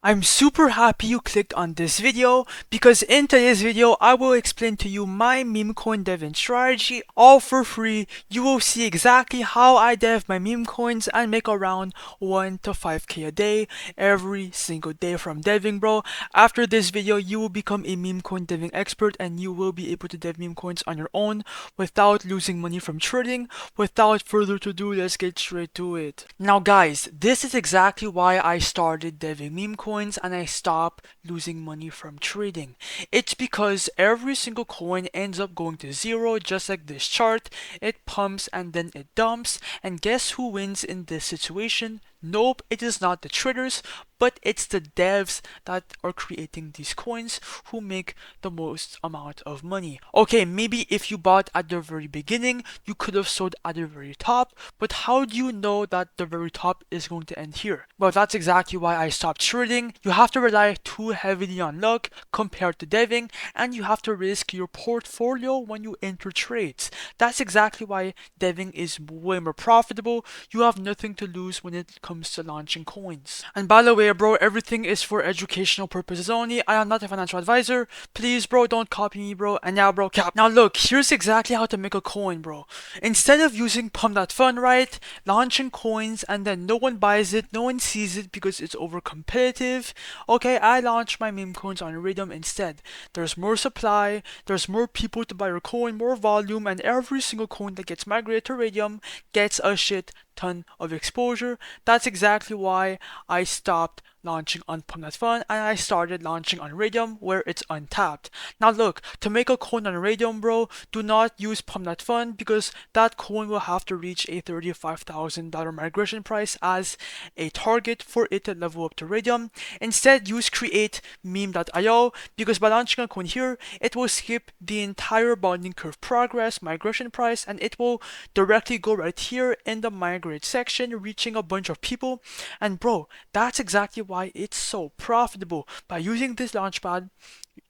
I'm super happy you clicked on this video because in today's video I will explain to you my meme coin deving strategy all for free. You will see exactly how I dev my meme coins and make around 1 to 5k a day every single day from deving, bro. After this video you will become a meme coin deving expert and you will be able to dev meme coins on your own without losing money from trading. Without further ado, let's get straight to it. Now guys, this is exactly why I started deving meme coins and I stopped losing money from trading. It's because every single coin ends up going to zero, just like this chart. It pumps and then it dumps, and guess who wins in this situation? Nope, it is not the traders, but it's the devs that are creating these coins who make the most amount of money. Okay, maybe if you bought at the very beginning, you could have sold at the very top, but how do you know that the very top is going to end here? Well, that's exactly why I stopped trading. You have to rely too heavily on luck compared to deving, and you have to risk your portfolio when you enter trades. That's exactly why deving is way more profitable. You have nothing to lose when it comes to launching coins. And by the way, bro, everything is for educational purposes only. I am not a financial advisor. Please, bro, don't copy me, bro. And yeah, bro, cap. Now look, here's exactly how to make a coin, bro. Instead of using Pump.Fun, right, launching coins and then no one buys it, no one sees it because it's over competitive. Okay, I launched my meme coins on Raydium instead. There's more supply, there's more people to buy your coin, more volume, and every single coin that gets migrated to Raydium gets a shit ton of exposure. That's exactly why I stopped launching on Pump.Fun and I started launching on Raydium where it's untapped. Now look, to make a coin on Raydium, bro, do not use Pump.Fun because that coin will have to reach a $35,000 migration price as a target for it to level up to Raydium. Instead, use create meme.io because by launching a coin here, it will skip the entire bonding curve progress, migration price, and it will directly go right here in the migrate section, reaching a bunch of people. And bro, that's exactly why it's so profitable. By using this launchpad,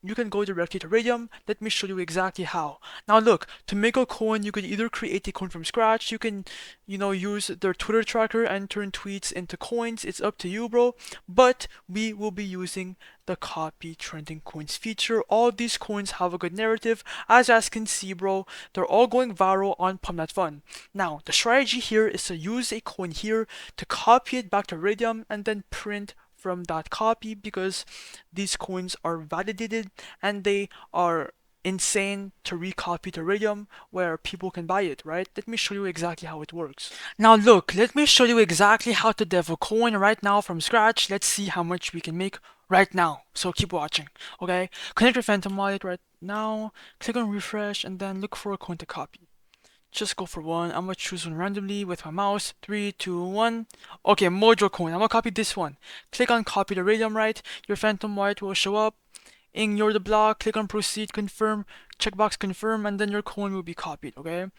you can go directly to Raydium. Let me show you exactly how. Now look, to make a coin, you could either create a coin from scratch, you can, use their Twitter tracker and turn tweets into coins. It's up to you, bro. But we will be using the copy trending coins feature. All these coins have a good narrative. As you guys can see, bro, they're all going viral on Pump.Fun. Now, the strategy here is to use a coin here to copy it back to Raydium and then print from that copy because these coins are validated and they are insane to recopy to Raydium where people can buy it, right? Let me show you exactly how it works. Now look, let me show you exactly how to dev a coin right now from scratch. Let's see how much we can make right now. So keep watching, okay? Connect your Phantom wallet right now, click on refresh and then look for a coin to copy. Just go for one. I'm gonna choose one randomly with my mouse. 3, 2, 1. Okay, Mojo coin. I'm gonna copy this one. Click on copy the Raydium right. Your Phantom White will show up. Ignore the block. Click on proceed, confirm, checkbox confirm, and then your coin will be copied. Okay.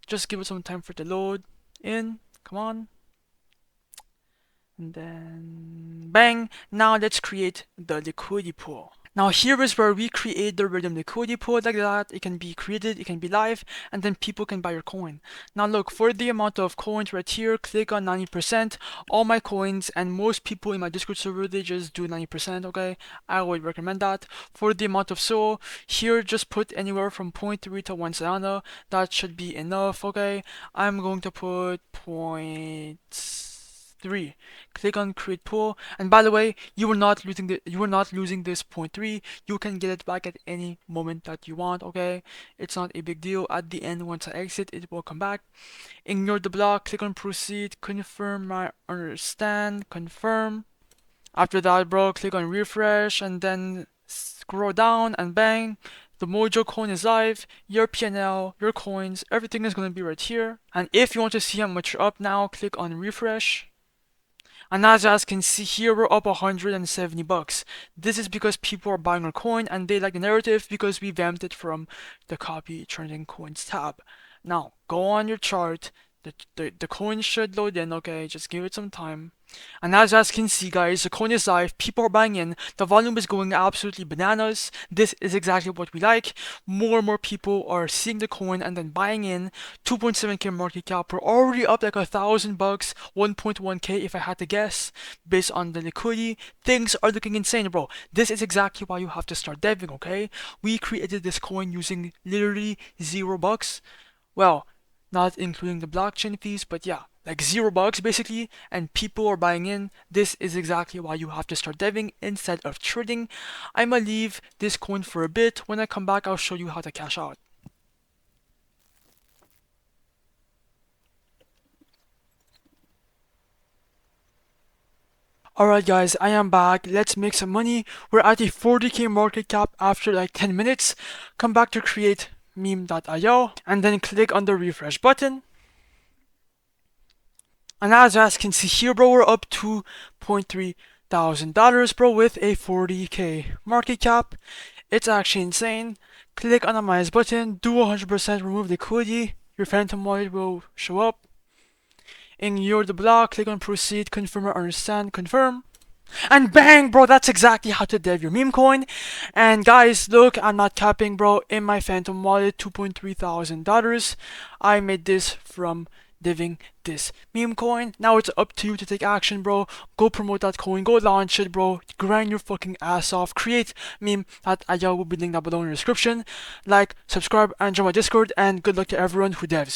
Just give it some time for it to load in. Come on. And then bang. Now let's create the liquidity pool. Now here is where we create the Raydium liquidity pool like that. It can be created, it can be live, and then people can buy your coin. Now look, for the amount of coins right here, click on 90%. All my coins and most people in my Discord server, they just do 90%, okay? I would recommend that. For the amount of SOL, here just put anywhere from 0.3 to 1 Solana. That should be enough, okay? I'm going to put 0.3. Click on create pool, and by the way, you are not losing this 0.3. You can get it back at any moment that you want, okay? It's not a big deal. At the end, once I exit, it will come back. Ignore the block, click on proceed, confirm, I understand, confirm. After that, bro, click on refresh and then scroll down and bang, the Mojo coin is live, your PNL, your coins, everything is going to be right here. And if you want to see how much you're up now, click on refresh. And as you guys can see here, we're up 170 bucks. This is because people are buying our coin and they like the narrative because we vamped it from the copy trending coins tab. Now, go on your chart. The coin should load in, okay? Just give it some time. And as you guys can see, guys, the coin is live, people are buying in, the volume is going absolutely bananas. This is exactly what we like. More and more people are seeing the coin and then buying in. 2.7k market cap, we're already up like $1,000, 1.1k if I had to guess, based on the liquidity. Things are looking insane, bro. This is exactly why you have to start deving, okay? We created this coin using literally $0. Well, not including the blockchain fees, but yeah, like $0 basically, and people are buying in. This is exactly why you have to start deving instead of trading. I'ma leave this coin for a bit. When I come back, I'll show you how to cash out. Alright guys, I am back. Let's make some money. We're at a 40k market cap after like 10 minutes. Come back to create meme.io and then click on the refresh button. And as you guys can see here, bro, we're up $2.3 thousand, bro, with a 40k market cap. It's actually insane. Click on the minus button, do 100% remove liquidity. Your phantom wallet will show up. Ignore the block, click on proceed, confirm or understand, confirm. And bang, bro, that's exactly how to dev your meme coin. And guys, look, I'm not capping, bro. In my phantom wallet, $2.3 thousand. I made this from deving this meme coin. Now it's up to you to take action, bro. Go promote that coin, go launch it, bro. Grind your fucking ass off. Create meme.io will be linked down below in the description. Like, subscribe, and join my Discord. And good luck to everyone who devs.